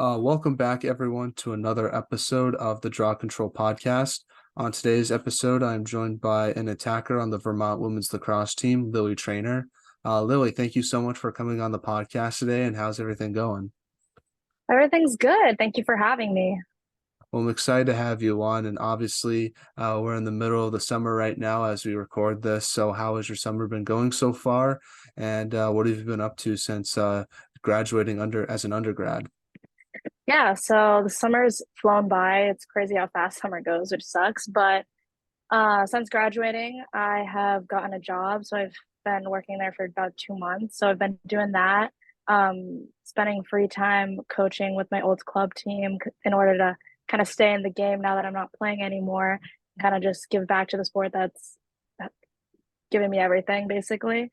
Welcome back, everyone, to another episode of the Draw Control Podcast. On today's episode, I'm joined by an attacker on the Vermont women's lacrosse team, Lily Trainor. Lily, thank you so much for coming on the podcast today, and how's everything going? Everything's good. Thank you for having me. Well, I'm excited to have you on, and obviously, we're in the middle of the summer right now as we record this. So, how has your summer been going so far, and what have you been up to since graduating under as an undergrad? Yeah, so the summer's flown by. It's crazy how fast summer goes, which sucks. But since graduating, I have gotten a job. So I've been working there for about 2 months. So I've been doing that, spending free time coaching with my old club team in order to kind of stay in the game now that I'm not playing anymore, kind of just give back to the sport that's giving me everything, basically.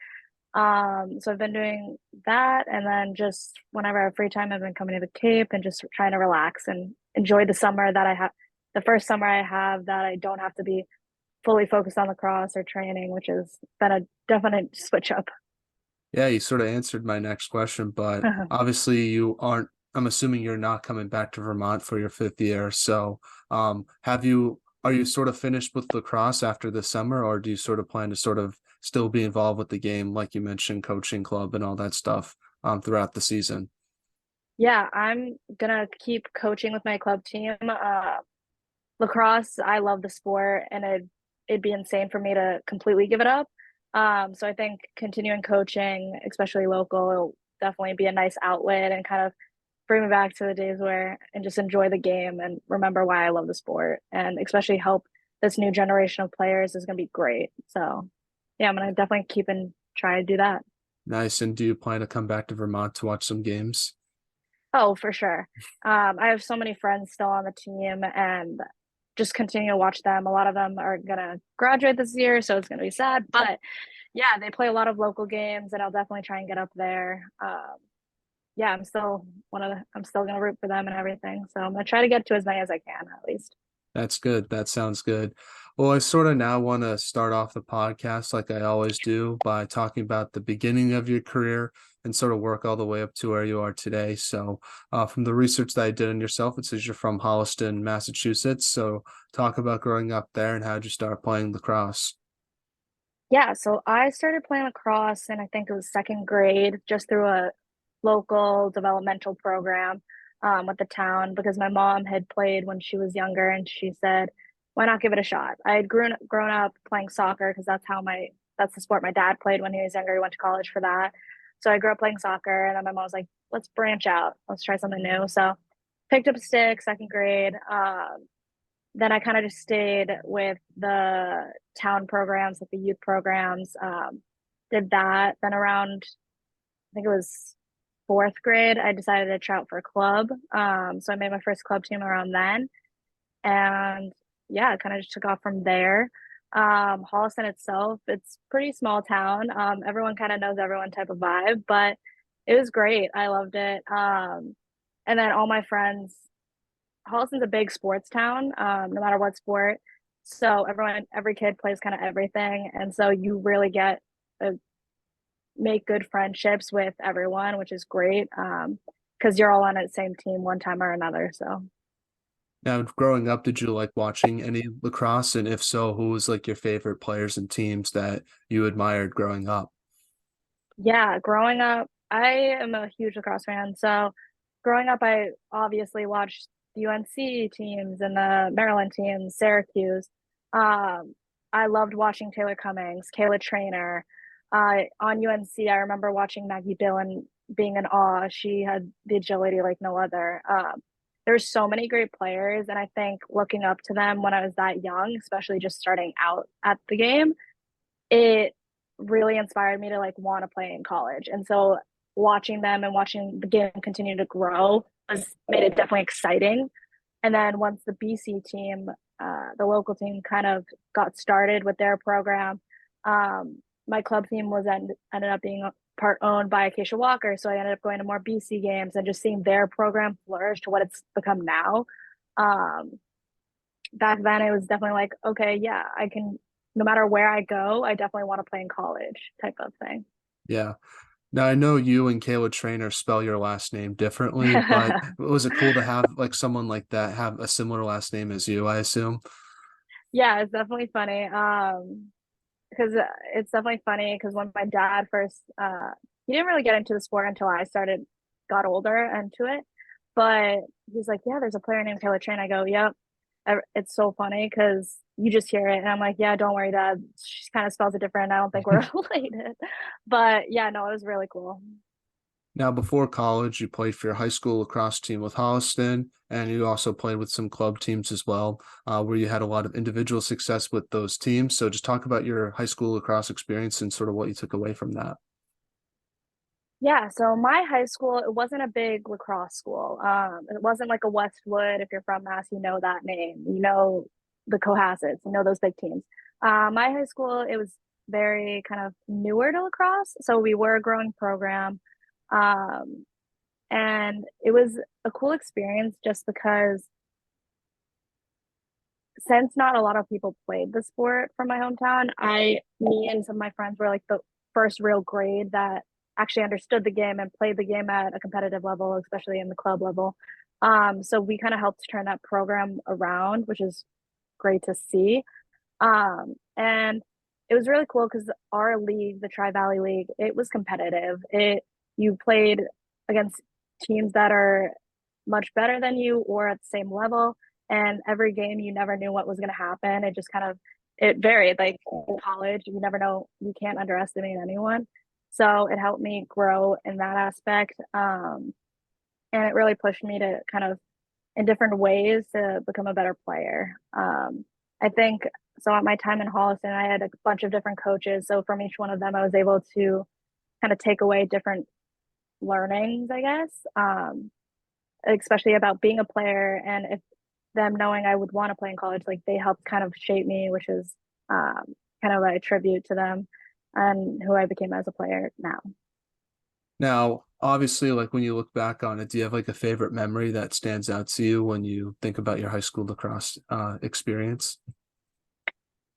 So I've been doing that, and then just whenever I have free time, I've been coming to the Cape and just trying to relax and enjoy the summer that I have, the first summer I have that I don't have to be fully focused on lacrosse or training, which has been a definite switch up. Yeah, you sort of answered my next question, but obviously you aren't, I'm assuming you're not coming back to Vermont for your fifth year. So, are you sort of finished with lacrosse after the summer, or do you sort of plan to sort of still be involved with the game, like you mentioned, coaching club and all that stuff, throughout the season? Yeah, I'm gonna keep coaching with my club team. Lacrosse, I love the sport, and it'd be insane for me to completely give it up. So I think continuing coaching, especially local, will definitely be a nice outlet and kind of bring me back to the days where and just enjoy the game and remember why I love the sport, and especially help this new generation of players is going to be great. So yeah, I'm going to definitely keep and try to do that. Nice. And do you plan to come back to Vermont to watch some games? Oh, for sure. I have so many friends still on the team and just continue to watch them. A lot of them are going to graduate this year, so it's going to be sad. But yeah, they play a lot of local games, and I'll definitely try and get up there. Yeah, I'm still going to root for them and everything. So I'm going to try to get to as many as I can at least. That's good. That sounds good. Well, I sort of now want to start off the podcast like I always do by talking about the beginning of your career and sort of work all the way up to where you are today. So, from the research that I did on yourself, it says you're from Holliston, Massachusetts. So, talk about growing up there and how'd you start playing lacrosse? Yeah, so I started playing lacrosse and I think it was second grade just through a local developmental program with the town because my mom had played when she was younger and she said, why not give it a shot? I had grown up playing soccer because that's the sport my dad played when he was younger. He went to college for that. So I grew up playing soccer and then my mom was like, let's branch out. Let's try something new. So picked up a stick, second grade. Then I kind of just stayed with the town programs, like the youth programs. Did that. Then around, I think it was fourth grade, I decided to try out for a club. So I made my first club team around then. And yeah, it kind of just took off from there. Holliston itself, it's pretty small town. Everyone kind of knows everyone type of vibe, but it was great. I loved it. And then all my friends Holliston's a big sports town, no matter what sport. So every kid plays kind of everything, and so you really get to make good friendships with everyone, which is great. Because you're all on the same team one time or another. So Now, growing up, did you like watching any lacrosse? And if so, who was like your favorite players and teams that you admired growing up? yeah, growing up, I am a huge lacrosse fan. So growing up, I obviously watched the UNC teams and the Maryland teams, Syracuse. Um, I loved watching Taylor Cummings, Kayla Trainor. On UNC, I remember watching Maggie Dillon being in awe. She had the agility like no other. There's so many great players, and I think looking up to them when I was that young, especially just starting out at the game, it really inspired me to like want to play in college. And so watching them and watching the game continue to grow was made it definitely exciting. And then once the BC team, the local team, kind of got started with their program, my club team ended up being part owned by Acacia Walker, so I ended up going to more BC games and just seeing their program flourish to what it's become now. Um, Back then, it was definitely like, okay, yeah, I can. No matter where I go, I definitely want to play in college, type of thing. Yeah. Now I know you and Kayla Trainor spell your last name differently, but was it cool to have like someone like that have a similar last name as you, I assume? Yeah, it's definitely funny. Because it's definitely funny because when my dad first, he didn't really get into the sport until I got older into it. But he's like, yeah, there's a player named Taylor Train. I go, yep. It's so funny because you just hear it, and I'm like, yeah, don't worry, Dad. She kind of spells it different. I don't think we're related. But yeah, no, it was really cool. Now, before college, you played for your high school lacrosse team with Holliston, and you also played with some club teams as well, where you had a lot of individual success with those teams. So, just talk about your high school lacrosse experience and sort of what you took away from that. Yeah, so my high school, it wasn't a big lacrosse school. It wasn't like a Westwood. If you're from Mass, you know that name. You know the Cohassets, you know those big teams. My high school, it was very kind of newer to lacrosse, so we were a growing program, um, and it was a cool experience just because since not a lot of people played the sport from my hometown, me and some of my friends were like the first real grade that actually understood the game and played the game at a competitive level, especially in the club level. So we kind of helped turn that program around, which is great to see. And it was really cool because our league, the Tri Valley League, it was competitive. You played against teams that are much better than you or at the same level, and every game you never knew what was going to happen. It just kind of it varied. Like in college, you never know. You can't underestimate anyone. So it helped me grow in that aspect, and it really pushed me to kind of in different ways to become a better player. I think so. At my time in Holliston, I had a bunch of different coaches. So from each one of them, I was able to kind of take away different learnings, I guess, especially about being a player and if them knowing I would want to play in college, like they helped kind of shape me, which is kind of a tribute to them and who I became as a player now. Now, obviously, like when you look back on it, do you have like a favorite memory that stands out to you when you think about your high school lacrosse experience?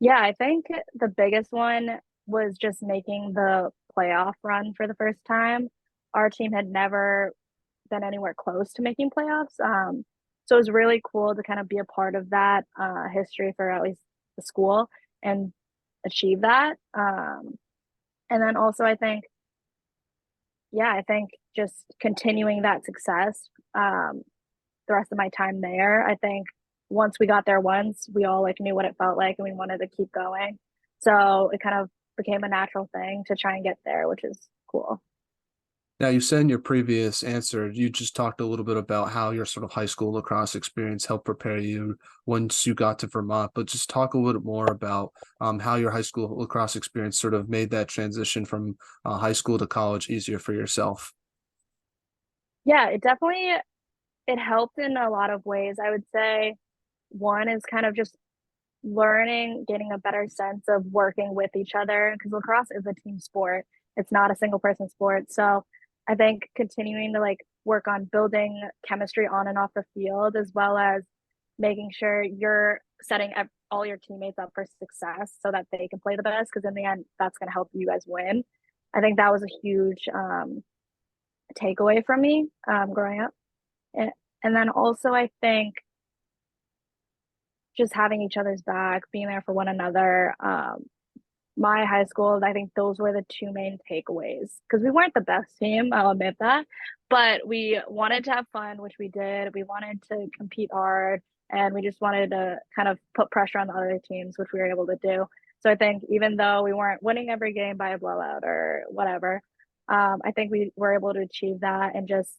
Yeah, I think the biggest one was just making the playoff run for the first time. Our team had never been anywhere close to making playoffs. So it was really cool to kind of be a part of that history for at least the school and achieve that. And then also, I think just continuing that success the rest of my time there. I think once we got there once, we all like knew what it felt like and we wanted to keep going. So it kind of became a natural thing to try and get there, which is cool. Now, you said in your previous answer, you just talked a little bit about how your sort of high school lacrosse experience helped prepare you once you got to Vermont, but just talk a little more about how your high school lacrosse experience sort of made that transition from high school to college easier for yourself. Yeah, it helped in a lot of ways. I would say one is kind of just learning, getting a better sense of working with each other because lacrosse is a team sport. It's not a single person sport. So I think continuing to like work on building chemistry on and off the field, as well as making sure you're setting all your teammates up for success so that they can play the best. Because in the end, that's going to help you guys win. I think that was a huge takeaway from me growing up. And, and then also, I think just having each other's back, being there for one another. My high school, I think those were the two main takeaways because we weren't the best team, I'll admit that, but we wanted to have fun, which we did. We wanted to compete hard and we just wanted to kind of put pressure on the other teams, which we were able to do. So I think even though we weren't winning every game by a blowout or whatever, I think we were able to achieve that and just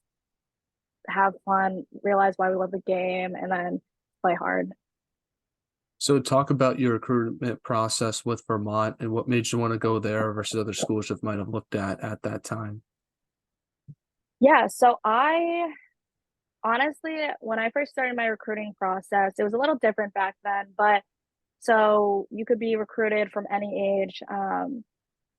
have fun, realize why we love the game, and then play hard. So, talk about your recruitment process with Vermont and what made you want to go there versus other schools you might have looked at that time. Yeah, so I honestly, when I first started my recruiting process, it was a little different back then, but so you could be recruited from any age.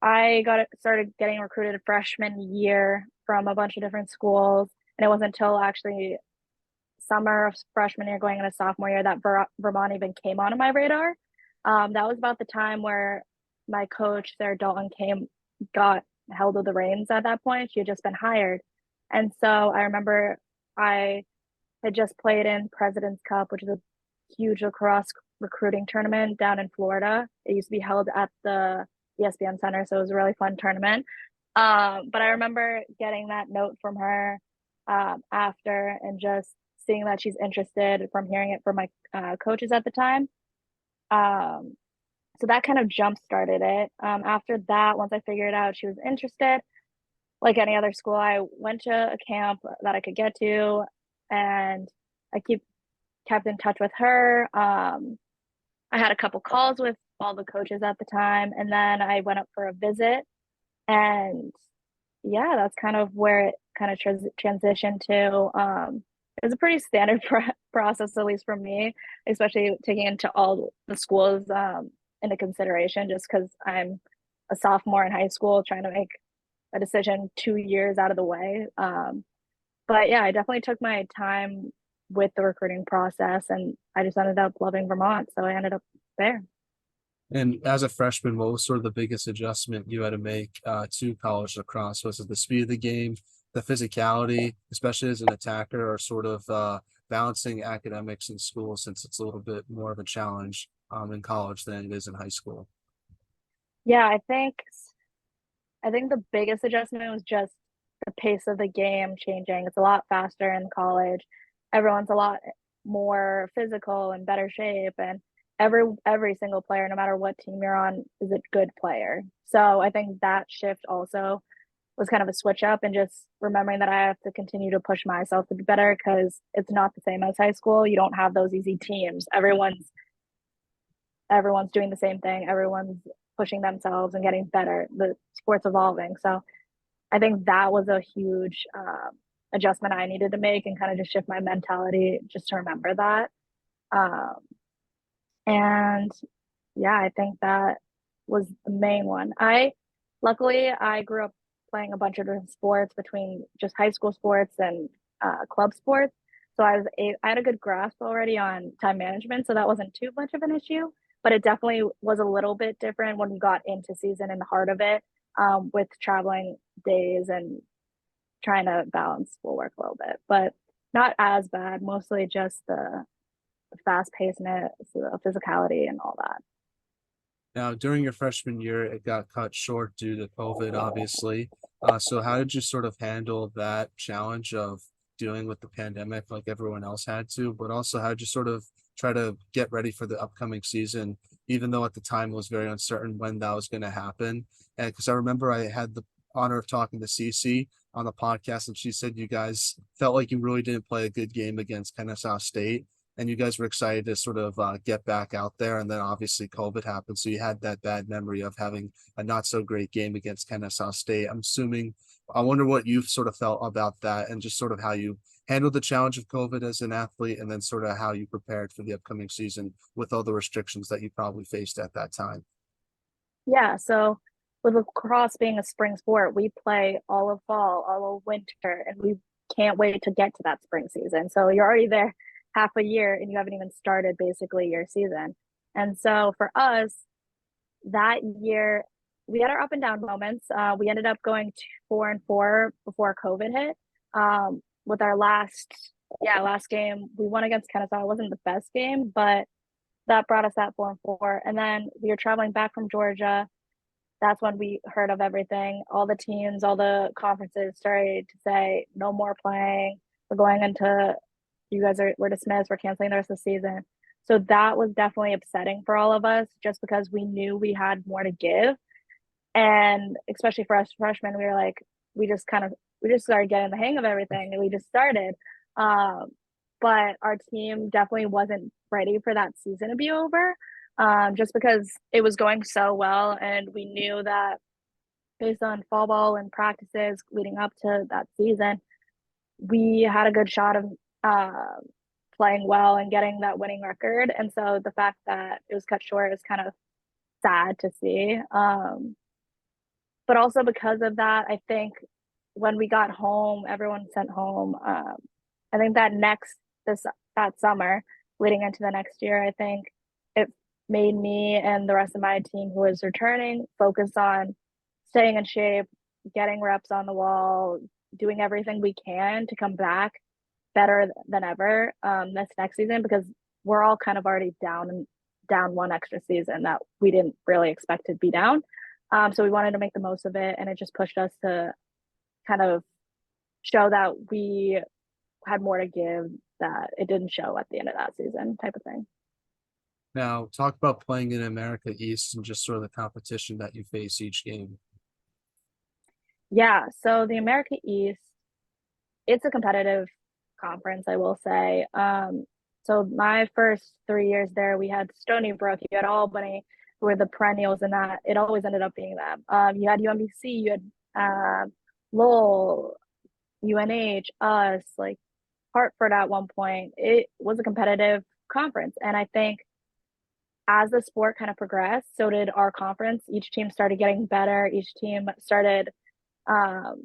I started getting recruited freshman year from a bunch of different schools, and it wasn't until actually summer of freshman year going into sophomore year that Vermont even came onto my radar. That was about the time where my coach, Sarah Dalton, got held the reins at that point. She had just been hired. And so I remember I had just played in President's Cup, which is a huge lacrosse recruiting tournament down in Florida. It used to be held at the ESPN Center, so it was a really fun tournament. But I remember getting that note from her after and just seeing that she's interested from hearing it from my coaches at the time. Um, so that kind of jump started it. After that, once I figured out she was interested, like any other school, I went to a camp that I could get to, and I kept in touch with her. I had a couple calls with all the coaches at the time, and then I went up for a visit, and yeah, that's kind of where it kind of transitioned to. It was a pretty standard process, at least for me, especially taking into all the schools into consideration, just because I'm a sophomore in high school trying to make a decision 2 years out of the way. But yeah, I definitely took my time with the recruiting process, and I just ended up loving Vermont, so I ended up there. And as a freshman, what was sort of the biggest adjustment you had to make to college lacrosse? Was it the speed of the game, the physicality, especially as an attacker, or sort of balancing academics in school since it's a little bit more of a challenge in college than it is in high school? Yeah, I think the biggest adjustment was just the pace of the game changing. It's a lot faster in college. Everyone's a lot more physical and better shape, and every single player, no matter what team you're on, is a good player. So I think that shift also was kind of a switch up, and just remembering that I have to continue to push myself to be better because it's not the same as high school. You don't have those easy teams. Everyone's doing the same thing. Everyone's pushing themselves and getting better. The sport's evolving. So I think that was a huge adjustment I needed to make and kind of just shift my mentality just to remember that. Um, and yeah, I think that was the main one. Luckily, I grew up playing a bunch of different sports between just high school sports and club sports. So I had a good grasp already on time management, so that wasn't too much of an issue. But it definitely was a little bit different when we got into season in the heart of it, with traveling days and trying to balance schoolwork a little bit. But not as bad. Mostly just the fast pacedness, the physicality, and all that. Now, during your freshman year, it got cut short due to COVID, obviously. So, how did you sort of handle that challenge of dealing with the pandemic like everyone else had to? But also, how did you sort of try to get ready for the upcoming season, even though at the time it was very uncertain when that was going to happen? And because I remember I had the honor of talking to Cece on the podcast, and she said you guys felt like you really didn't play a good game against Kennesaw State and you guys were excited to sort of get back out there. And then obviously COVID happened. So you had that bad memory of having a not so great game against Kennesaw State. I'm assuming, I wonder what you've sort of felt about that and just sort of how you handled the challenge of COVID as an athlete and then sort of how you prepared for the upcoming season with all the restrictions that you probably faced at that time. Yeah, so with lacrosse being a spring sport, we play all of fall, all of winter, and we can't wait to get to that spring season. So you're already there half a year and you haven't even started basically your season. And so for us, that year, we had our up and down moments. We ended up going to 4-4 before COVID hit. With our last game, we won against Kennesaw. It wasn't the best game, but that brought us at 4-4. And then we were traveling back from Georgia. That's when we heard of everything. All the teams, all the conferences started to say, no more playing. We're going into, we're dismissed. We're canceling the rest of the season. So that was definitely upsetting for all of us just because we knew we had more to give. And especially for us freshmen, we were like, we just started getting the hang of everything and we just started. Um, but our team definitely wasn't ready for that season to be over, just because it was going so well. And we knew that based on fall ball and practices leading up to that season, we had a good shot of uh, playing well and getting that winning record. And so the fact that it was cut short is kind of sad to see. But also because of that, I think when we got home, everyone sent home. I think that summer leading into the next year, I think it made me and the rest of my team who was returning focus on staying in shape, getting reps on the wall, doing everything we can to come back better than ever this next season because we're all kind of already down one extra season that we didn't really expect to be down. So we wanted to make the most of it, and it just pushed us to kind of show that we had more to give that it didn't show at the end of that season, type of thing. Now, talk about playing in America East and just sort of the competition that you face each game. Yeah, so the America East, it's a competitive conference, I will say. So my first 3 years there, we had Stony Brook, you had Albany, who were the perennials in that. It always ended up being them. You had UMBC, you had Lowell, UNH, us, like Hartford at one point. It was a competitive conference, and I think as the sport kind of progressed, so did our conference. Each team started getting better. Each team started um,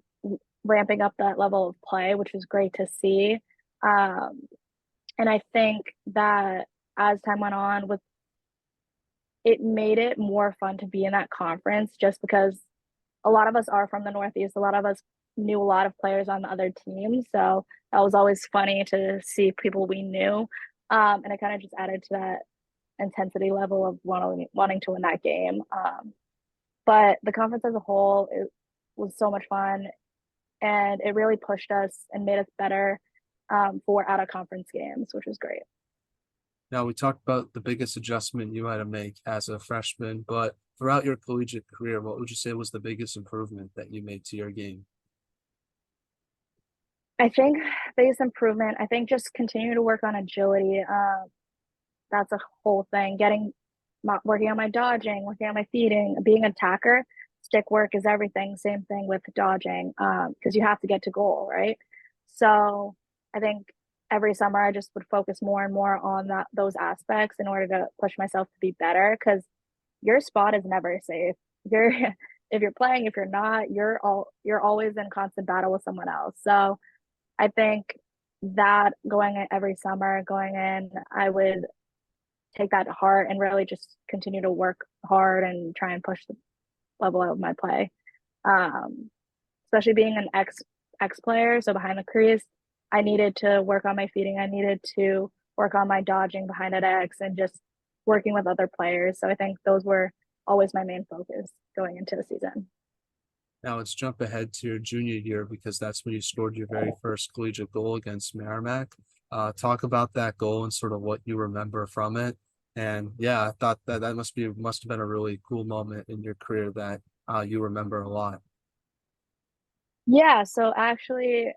ramping up that level of play, which was great to see. Um, and I think that as time went on, with it made it more fun to be in that conference just because a lot of us are from the Northeast. A lot of us knew a lot of players on the other teams. So that was always funny to see people we knew. And it kind of just added to that intensity level of wanting to win that game. But the conference as a whole, it was so much fun, and it really pushed us and made us better for out of conference games, which was great. Now, we talked about the biggest adjustment you had to make as a freshman, but throughout your collegiate career, what would you say was the biggest improvement that you made to your game? I think biggest improvement, I think just continue to work on agility. That's a whole thing. Working on my dodging, working on my feeding, being an attacker. Stick work is everything. Same thing with dodging, because you have to get to goal, right? So I think every summer I just would focus more and more on those aspects in order to push myself to be better. Because your spot is never safe. You're if you're playing, if you're not, you're always in constant battle with someone else. So I think that going in every summer, going in, I would take that to heart and really just continue to work hard and try and push the level of my play. Um, Especially being an ex player, so behind the crease, I needed to work on my feeding. I needed to work on my dodging behind an X and just working with other players. So I think those were always my main focus going into the season. Now, let's jump ahead to your junior year because that's when you scored your very first collegiate goal against Merrimack. Talk about that goal and sort of what you remember from it. And yeah, I thought that must have been a really cool moment in your career that you remember a lot. Yeah, so actually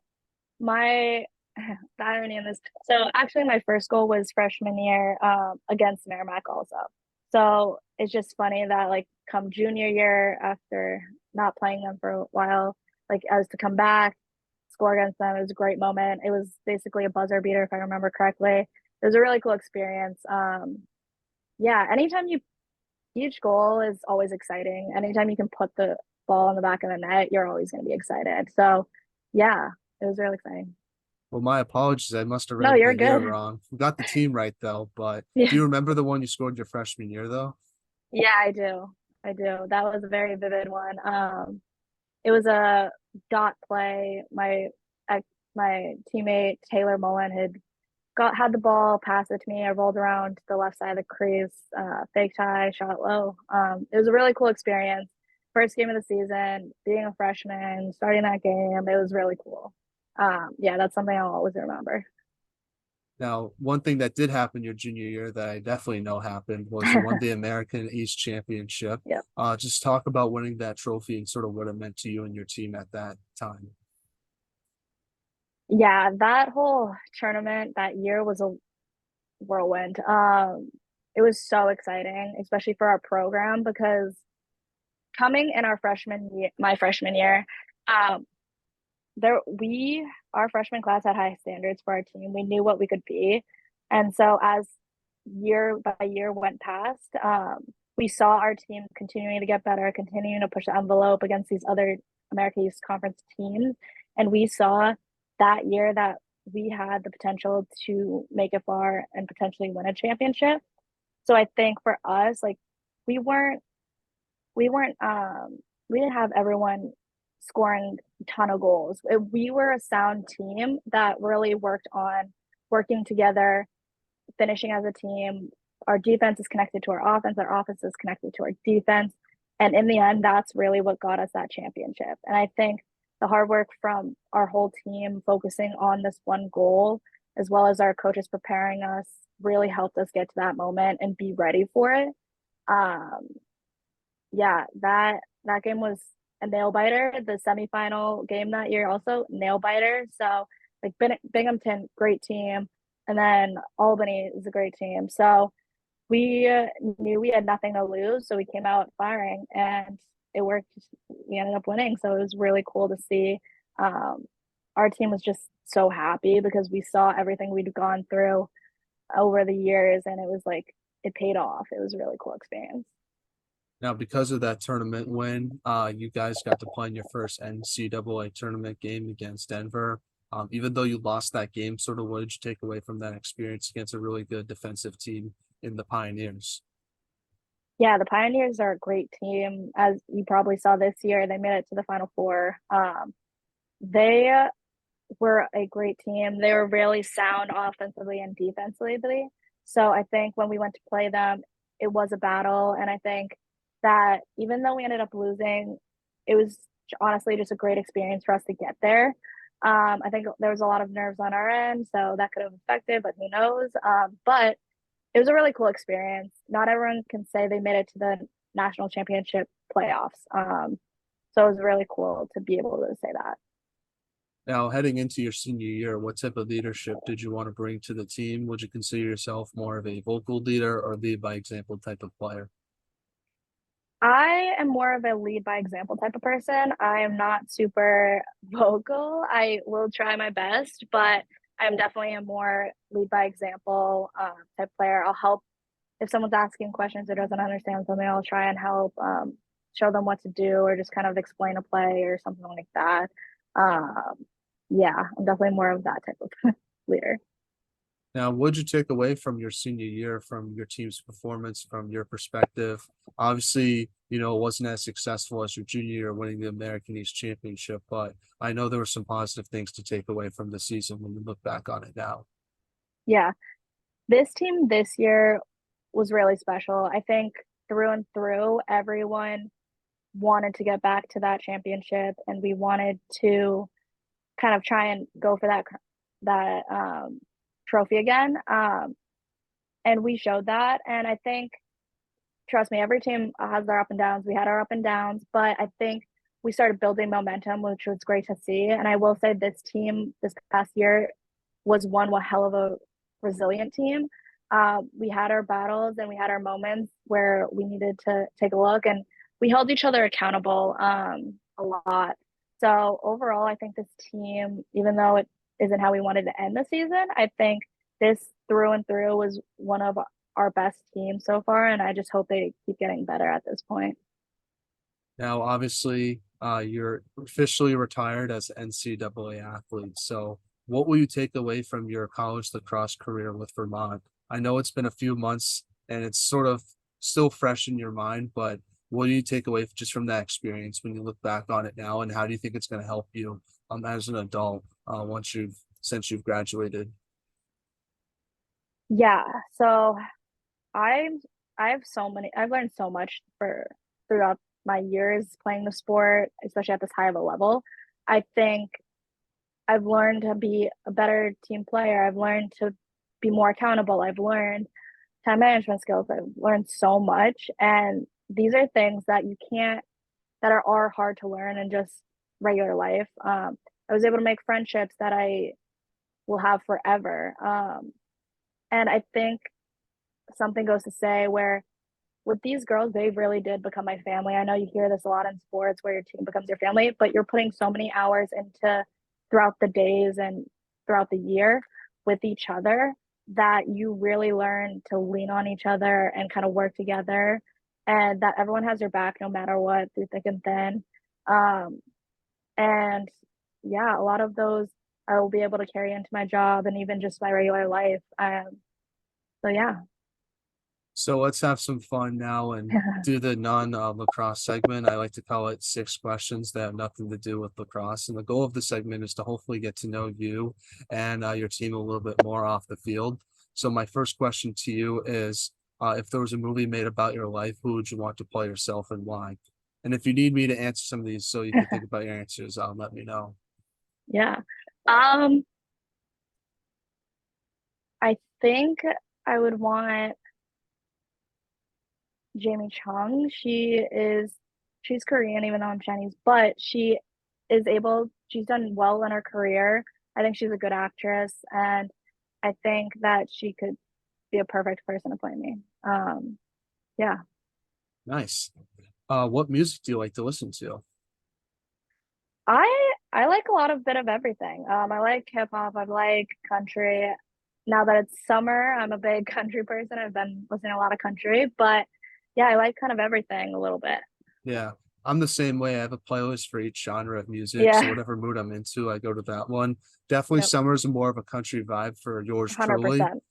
my the irony in this. So actually, my first goal was freshman year against Merrimack also. So it's just funny that like come junior year after not playing them for a while, like as to come back, score against them. It was a great moment. It was basically a buzzer beater if I remember correctly. It was a really cool experience. Yeah, each goal is always exciting. Anytime you can put the ball in the back of the net, you're always going to be excited. So yeah, it was really exciting. Well, my apologies. I must have No, read you're the year good. wrong. We got the team right though, but do Yeah. you remember the one you scored your freshman year though? Yeah, I do. I do. That was a very vivid one. It was a dot play. My teammate Taylor Mullen had the ball, passed it to me. I rolled around to the left side of the crease, fake tie, shot low. It was a really cool experience. First game of the season, being a freshman, starting that game, it was really cool. Yeah, that's something I'll always remember. Now, one thing that did happen your junior year that I definitely know happened was you won the American East Championship. Yep. Just talk about winning that trophy and sort of what it meant to you and your team at that time. Yeah, that whole tournament that year was a whirlwind. It was so exciting, especially for our program because coming in my freshman year, um, there we our freshman class had high standards for our team. We knew what we could be, and so as year by year went past, we saw our team continuing to get better, continuing to push the envelope against these other America East Conference teams, and we saw that year that we had the potential to make it far and potentially win a championship. So I think for us, like we weren't we weren't we didn't have everyone scoring a ton of goals. We were a sound team that really worked on working together, finishing as a team. Our defense is connected to our offense. Our offense is connected to our defense. And in the end, that's really what got us that championship. And I think the hard work from our whole team focusing on this one goal, as well as our coaches preparing us, really helped us get to that moment and be ready for it. Um, yeah, that game was a nail biter. The semifinal game that year also nail biter. So like Binghamton, great team, and then Albany is a great team. So we knew we had nothing to lose, so we came out firing, and it worked. We ended up winning, so it was really cool to see. Um, our team was just so happy because we saw everything we'd gone through over the years, and it was like it paid off. It was a really cool experience. Now, because of that tournament win, you guys got to play in your first NCAA tournament game against Denver. Even though you lost that game, sort of what did you take away from that experience against a really good defensive team in the Pioneers? Yeah, the Pioneers are a great team. As you probably saw this year, they made it to the Final Four. They were a great team. They were really sound offensively and defensively. So I think when we went to play them, it was a battle. And I think that even though we ended up losing, it was honestly just a great experience for us to get there. I think there was a lot of nerves on our end, so that could have affected, but who knows? But it was a really cool experience. Not everyone can say they made it to the national championship playoffs. So it was really cool to be able to say that. Now, heading into your senior year, what type of leadership did you want to bring to the team? Would you consider yourself more of a vocal leader or lead by example type of player? I am more of a lead by example type of person. I am not super vocal. I will try my best, but I'm definitely a more lead by example type player. I'll help if someone's asking questions or doesn't understand something. I'll try and help show them what to do or just kind of explain a play or something like that. Um, yeah, I'm definitely more of that type of leader. Now, what'd you take away from your senior year, from your team's performance, from your perspective? Obviously, it wasn't as successful as your junior year winning the American East Championship, but I know there were some positive things to take away from the season when you look back on it now. Yeah, this team this year was really special. I think through and through, everyone wanted to get back to that championship, and we wanted to kind of try and go for that trophy again. And we showed that, and I think trust me, every team has their up and downs. We had our up and downs, but I think we started building momentum, which was great to see. And I will say this team this past year was one hell of a resilient team. We had our battles and we had our moments where we needed to take a look, and we held each other accountable a lot. So overall, I think this team, even though it isn't how we wanted to end the season, I think this through and through was one of our best teams so far, and I just hope they keep getting better at this point. Now, obviously, you're officially retired as an NCAA athlete. So, what will you take away from your college lacrosse career with Vermont? I know it's been a few months and it's sort of still fresh in your mind, but what do you take away just from that experience when you look back on it now, and how do you think it's going to help you as an adult once since you've graduated? Yeah, so I I've learned so much for throughout my years playing the sport, especially at this high of a level. I think I've learned to be a better team player. I've learned to be more accountable. I've learned time management skills. I've learned so much. And these are things that you can't, that are hard to learn in just regular life. I was able to make friendships that I will have forever. And I think something goes to say where with these girls, they really did become my family. I know you hear this a lot in sports where your team becomes your family, but you're putting so many hours into throughout the days and throughout the year with each other that you really learn to lean on each other and kind of work together, and that everyone has your back no matter what through thick and thin. Um, and yeah, a lot of those I will be able to carry into my job and even just my regular life. So yeah. So let's have some fun now and do the non lacrosse segment. I like to call it 6 questions that have nothing to do with lacrosse. And the goal of the segment is to hopefully get to know you and your team a little bit more off the field. So my first question to you is, if there was a movie made about your life, who would you want to play yourself and why? And if you need me to answer some of these so you can think about your answers, let me know. Yeah. Um, I think I would want Jamie Chung. She's Korean, even though I'm Chinese, but she's done well in her career. I think she's a good actress, and I think that she could be a perfect person to play me. Yeah. Nice. What music do you like to listen to? I like a lot of bit of everything. I like hip hop, I like country. Now that it's summer, I'm a big country person. I've been listening to a lot of country, but yeah, I like kind of everything a little bit. Yeah, I'm the same way. I have a playlist for each genre of music, so Yeah. whatever mood I'm into, I go to that one. Definitely Yep. summer's more of a country vibe for yours truly. 100%.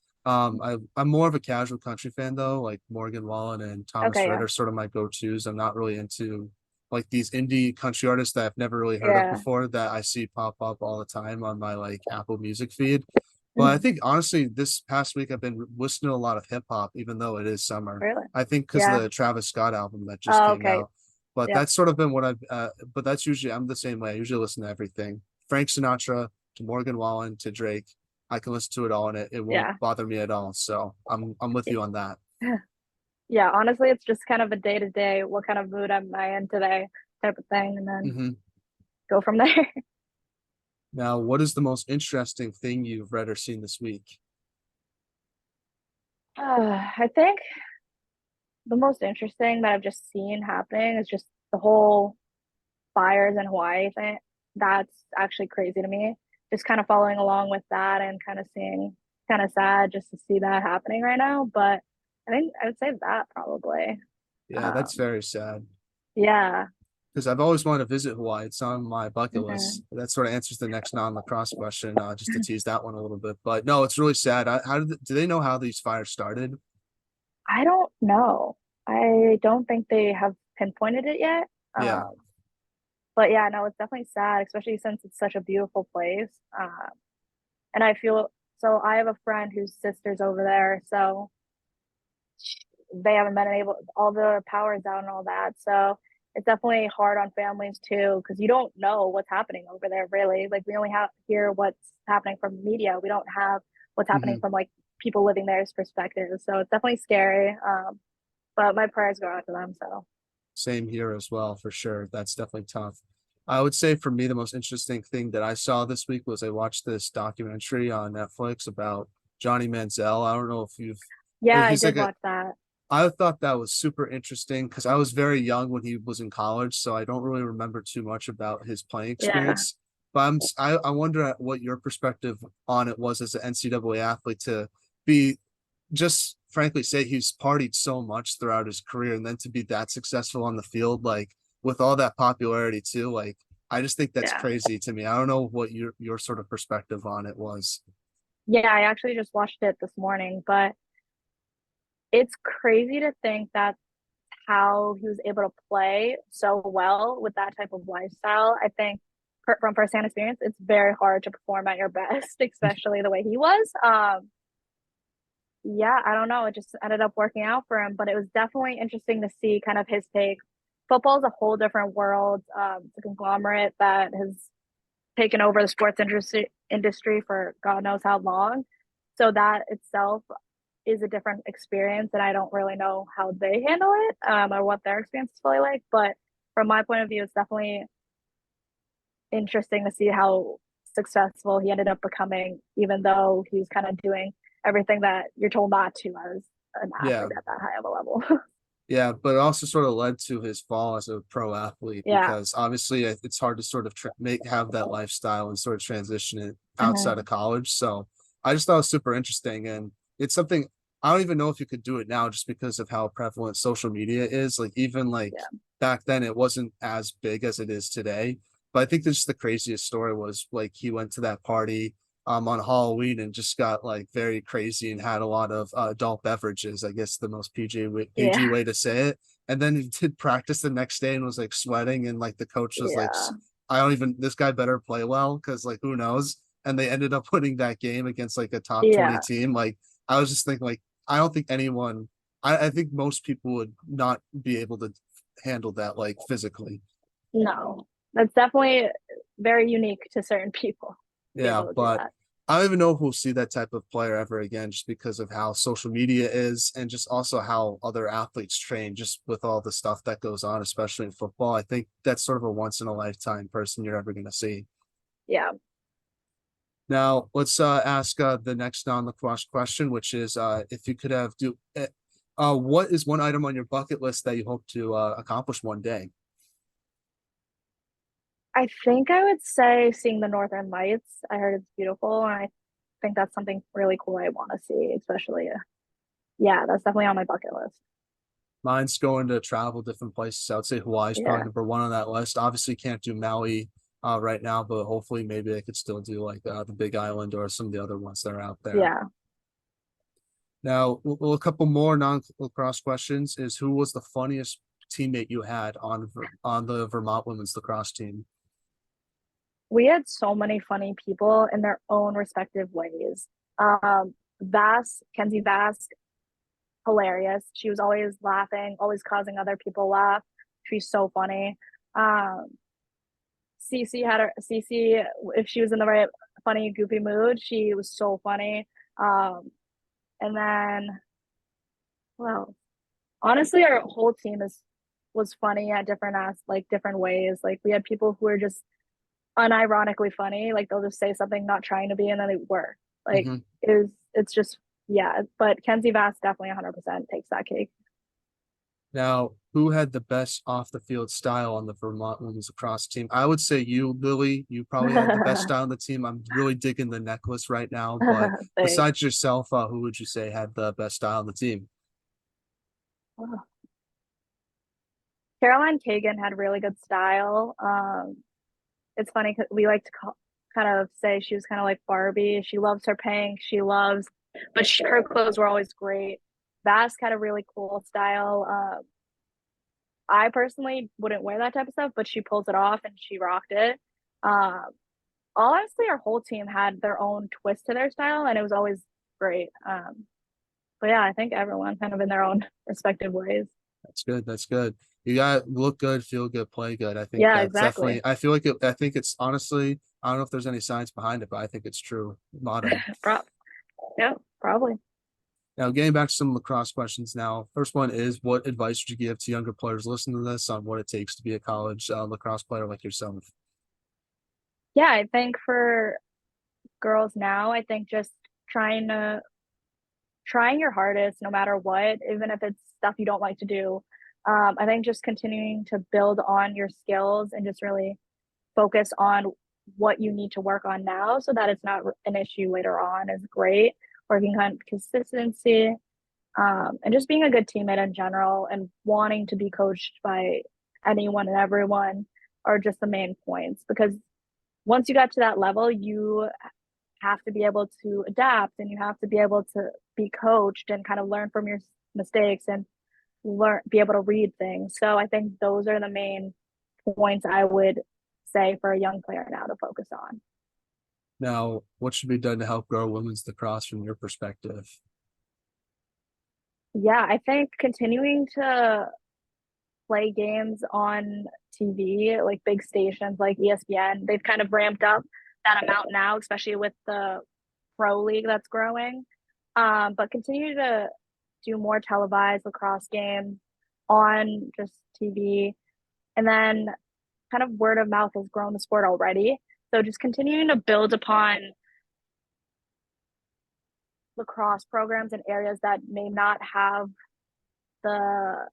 I'm more of a casual country fan though, like Morgan Wallen and Thomas Okay, Rhett yeah. are sort of my go-tos. I'm not really into like these indie country artists that I've never really heard of Yeah. before that I see pop up all the time on my like Apple Music feed. But I Mhm. think honestly, this past week I've been listening to a lot of hip hop, even though it is summer. Really? I think because of Yeah. the Travis Scott album that just Oh, came okay. out. But Yep. that's sort of been what but that's usually, I'm the same way. I usually listen to everything. Frank Sinatra to Morgan Wallen to Drake. I can listen to it all and it won't Yeah. bother me at all. So I'm with you on that. Yeah, honestly, it's just kind of a day to day, what kind of mood am I in today type of thing, and then Hmm. go from there. Now, what is the most interesting thing you've read or seen this week? I think the most interesting that I've just seen happening is just the whole fires in Hawaii thing. That's actually crazy to me. Just kind of following along with that and kind of seeing, kind of sad just to see that happening right now. But I think I would say that probably. Yeah, that's Um, very sad yeah. because I've always wanted to visit Hawaii. It's on my bucket Mhm. list. That sort of answers the next non-lacrosse question, just to tease that one a little bit. But no, it's really sad. How do they know how these fires started? I don't know. I don't think they have pinpointed it yet. Yeah. Um, but yeah, no, it's definitely sad, especially since it's such a beautiful place. And I feel so I have a friend whose sister's over there, so they haven't been able, all the power's out and all that. So it's definitely hard on families too, because you don't know what's happening over there really. Like we only have hear what's happening from media. We don't have what's happening Hmm. from like people living there's perspective. So it's definitely scary. But my prayers go out to them. So Same here as well, for sure. That's definitely tough. I would say for me, the most interesting thing that I saw this week was I watched this documentary on Netflix about Johnny Manziel. I don't know if yeah, I he's did like a, watch that. I thought that was super interesting because I was very young when he was in college, so I don't really remember too much about his playing Yeah. experience. But I wonder what your perspective on it was as an NCAA athlete to be just frankly say he's partied so much throughout his career and then to be that successful on the field, like with all that popularity too, like I just think that's Yeah. crazy to me. I don't know what your sort of perspective on it was. Yeah, I actually just watched it this morning, but it's crazy to think that how he was able to play so well with that type of lifestyle. I think from firsthand experience, it's very hard to perform at your best, especially the way he was. Yeah, I don't know. It just ended up working out for him, but it was definitely interesting to see kind of his take. Football is a whole different world. It's a conglomerate that has taken over the sports industry for God knows how long. So that itself is a different experience, and I don't really know how they handle it or what their experience is fully like. But from my point of view, it's definitely interesting to see how successful he ended up becoming, even though he was kind of doing everything that you're told not to as an Yeah. athlete at that high of a level. Yeah, but it also sort of led to his fall as a pro athlete Yeah. because obviously it's hard to sort of have that lifestyle and sort of transition it outside Mhm. of college. So I just thought it was super interesting, and it's something I don't even know if you could do it now just because of how prevalent social media is. Like even like Yeah. back then, it wasn't as big as it is today. But I think this the craziest story was like he went to that party. on Halloween and just got like very crazy and had a lot of adult beverages, I guess the most PG Yeah. way to say it. And then he did practice the next day and was like sweating, and like the coach was like, Yeah. I don't even, this guy better play well because like who knows. And they ended up winning that game against like a top 20 Yeah. team. Like I was just thinking like I don't think anyone, I think most people would not be able to handle that like physically. No. That's definitely very unique to certain people to be Yeah, able to do but that. I don't even know if we'll see that type of player ever again, just because of how social media is and just also how other athletes train, just with all the stuff that goes on, especially in football. I think that's sort of a once in a lifetime person you're ever going to see. Yeah. Now, let's ask the next non lacrosse question, which is if you could have what is one item on your bucket list that you hope to accomplish one day? I think I would say seeing the Northern Lights. I heard it's beautiful, and I think that's something really cool I want to see, especially yeah, that's definitely on my bucket list. Mine's going to travel different places. I would say Hawaii is probably Yeah. number one on that list. Obviously, can't do Maui right now, but hopefully, maybe I could still do like the Big Island or some of the other ones that are out there. Yeah. Now, a couple more non-lacrosse questions is who was the funniest teammate you had on the Vermont women's lacrosse team? We had so many funny people in their own respective ways. Kenzie Vass, hilarious. She was always laughing, always causing other people laugh. She's so funny. Um, Cece had her Cece, if she was in the right funny, goofy mood, she was so funny. Um, and then well, honestly, our whole team is was funny at different ways. Like we had people who were just unironically funny. Like they'll just say something not trying to be, and then they were. Like Hmm. it's just yeah. But Kenzie Vass definitely 100% takes that cake. Now, who had the best off the field style on the Vermont women's lacrosse team? I would say you, Lily. You probably had the best style on the team. I'm really digging the necklace right now, but Thanks. besides yourself, who would you say had the best style on the team? Oh. Caroline Kagan had really good style. It's funny because we like to kind of say she was kind of like Barbie. She loves her pink. Her clothes were always great. Vask had a really cool style. I personally wouldn't wear that type of stuff, but she pulls it off and she rocked it. Um, Honestly, our whole team had their own twist to their style, and it was always great. But yeah, I think everyone kind of in their own respective ways. That's good. That's good. You got to look good, feel good, play good. I think Yeah, that's definitely. exactly. I feel like I think it's honestly. I don't know if there's any science behind it, but I think it's true motto. Pro- yeah, probably. Now, getting back to some lacrosse questions. Now, first one is, what advice would you give to younger players listening to this on what it takes to be a college lacrosse player like yourself? Yeah, I think for girls now, I think just trying to trying your hardest no matter what, even if it's stuff you don't like to do. I think just continuing to build on your skills and just really focus on what you need to work on now so that it's not an issue later on is great. Working on consistency, and just being a good teammate in general and wanting to be coached by anyone and everyone are just the main points because once you got to that level, you have to be able to adapt and you have to be able to be coached and kind of learn from your mistakes and be able to read things. So I think those are the main points I would say for a young player now to focus on. Now, what should be done to help grow women's lacrosse from your perspective? Yeah, I think continuing to play games on TV, like big stations like ESPN, they've kind of ramped up that amount now, especially with the pro league that's growing. But continue to do more televised lacrosse games on just TV. And then kind of word of mouth has grown the sport already. So just continuing to build upon lacrosse programs in areas that may not have the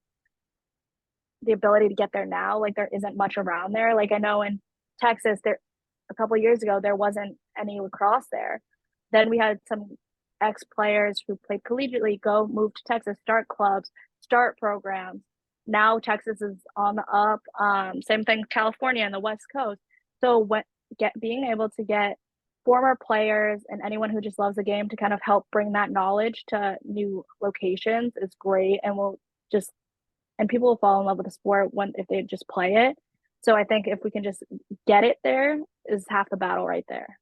ability to get there now. Like there isn't much around there. Like I know in Texas, there a couple years ago there wasn't any lacrosse there. Then we had some ex players who played collegiately go move to Texas, start clubs, start programs. Now Texas is on the up. Same thing, California and the West Coast. So what get being able to get former players and anyone who just loves the game to kind of help bring that knowledge to new locations is great, and will just and people will fall in love with the sport when if they just play it. So I think if we can just get it there is half the battle right there.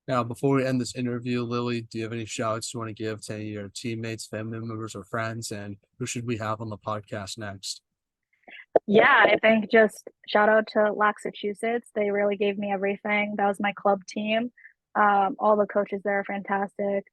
Now, before we end this interview, Lily, do you have any shout outs you want to give to any of your teammates, family members, or friends? And who should we have on the podcast next? Yeah, I think just shout out to Massachusetts. They really gave me everything. That was my club team. All the coaches there are fantastic.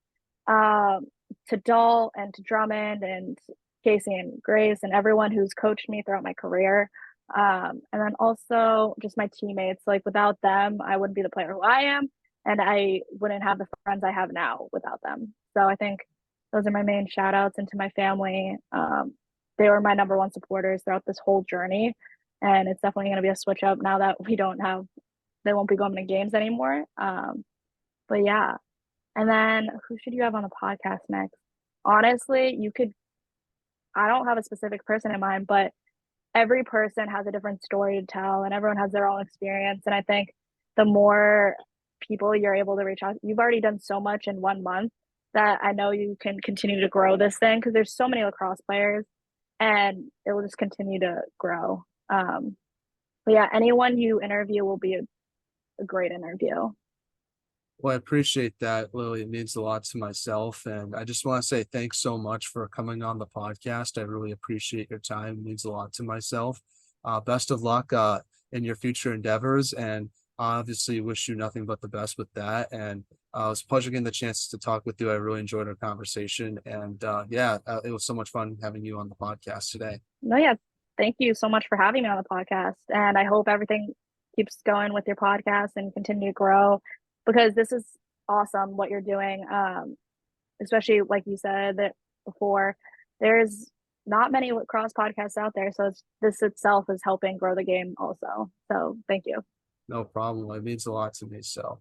Um, to Dull and to Drummond and Casey and Grace and everyone who's coached me throughout my career. And then also just my teammates. Like without them, I wouldn't be the player who I am, and I wouldn't have the friends I have now without them. So I think those are my main shout outs, and to my family. They were my number one supporters throughout this whole journey. And it's definitely going to be a switch up now that we don't have, they won't be going to games anymore. But yeah. And then who should you have on the podcast next? Honestly, you could, I don't have a specific person in mind, but every person has a different story to tell and everyone has their own experience. And I think the more people you're able to reach out, you've already done so much in 1 month that I know you can continue to grow this thing because there's so many lacrosse players and it will just continue to grow. But yeah, anyone you interview will be a great interview. Well, I appreciate that, Lily. It means a lot to myself. And I just want to say thanks so much for coming on the podcast. I really appreciate your time. It means a lot to myself. Best of luck in your future endeavors. And obviously wish you nothing but the best with that. And it was a pleasure getting the chance to talk with you. I really enjoyed our conversation. And it was so much fun having you on the podcast today. No, yeah, thank you so much for having me on the podcast. And I hope everything keeps going with your podcast and continue to grow because this is awesome what you're doing. Especially like you said that before, there's not many lacrosse podcasts out there. So this itself is helping grow the game also. So thank you. No problem. It means a lot to me. So